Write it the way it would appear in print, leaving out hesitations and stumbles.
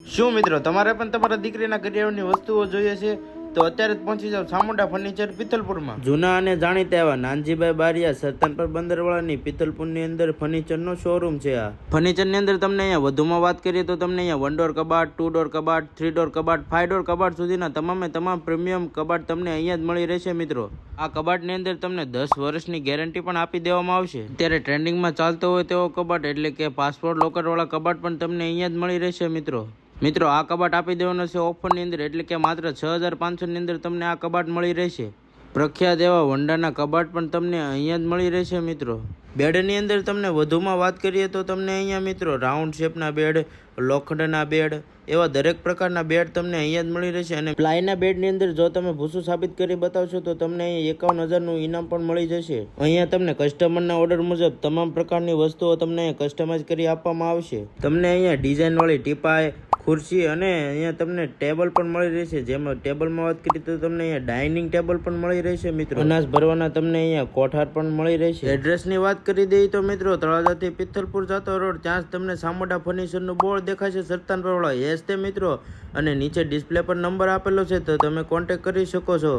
શું મિત્રો તમારે પણ તમારા દીકરીના કરિયાવરની વસ્તુઓ જોઈએ છે તો અત્યારે જ પહોંચી જાવ ચામુંડા ફર્નિચર પિથલપુરમાં। જૂના અને જાણીતા એવા નાનજીભાઈ બારિયા સરતાનપર બંદરવાળાની પિથલપુરની અંદર ફર્નિચરનો શોરૂમ છે। આ ફર્નિચરની અંદર તમને અહીંયા વધુમાં વાત કરીએ તો તમને અહીંયા 1 ડોર કબાટ, 2 ડોર કબાટ, 3 ડોર કબાટ, 5 ડોર કબાટ સુધીના તમામ પ્રીમિયમ કબાટ તમને અહીંયા જ મળી રહેશે મિત્રો। આ કબાટની અંદર તમને 10 વર્ષની ગેરંટી પણ આપી દેવામાં આવશે। અત્યારે ટ્રેન્ડિંગમાં ચાલતો હોય તેવો કબાટ એટલે કે પાસપોર્ટ લોકરવાળા કબાટ પણ તમને અહીંયા જ મળી રહેશે મિત્રો આ કબાટ આપી દેવાનો છે ઓફરની અંદર એટલે કે માત્ર 6500 ની અંદર તમને આ કબાટ મળી રહેશે। પ્રખ્યાત એવા વંડાના કબાટ પણ તમને અહીંયા જ મળી રહેશે મિત્રો। બેડની અંદર તમને વધુમાં વાત કરીએ તો તમને અહીંયા મિત્રો રાઉન્ડ શેપના બેડ, લોખંડના બેડ એવા દરેક પ્રકારના બેડ તમને અહીંયા જ મળી રહેશે। અને પ્લાયના બેડની અંદર જો તમે ભૂસું સાબિત કરી બતાવશો તો તમને અહીંયા 51,000નું ઇનામ પણ મળી જશે। અહીંયા તમને કસ્ટમરના ઓર્ડર મુજબ તમામ પ્રકારની વસ્તુઓ તમને કસ્ટમાઇઝ કરી આપવામાં આવશે। તમને અહીંયા ડિઝાઇનવાળી ટીપાય, ખુરશી અને અહીંયા તમને ટેબલ પણ મળી રહેશે। જેમાં ટેબલમાં વાત કરીએ તો તમને અહીંયા ડાઇનિંગ ટેબલ પણ મળી રહેશે મિત્રો। અનાજ ભરવાના તમને અહીંયા કોઠાર પણ મળી રહેશે। એડ્રેસની વાત કરી દઈએ તો મિત્રો તળાજાથી પિથલપુર જતો રોડ ત્યાં જ તમને ચામુંડા ફર્નિચરનું બોર્ડ દેખાશે સરતાનપર વાળા એસ તે મિત્રો। અને નીચે ડિસ્પ્લે પર નંબર આપેલો છે તો તમે કોન્ટેક્ટ કરી શકો છો।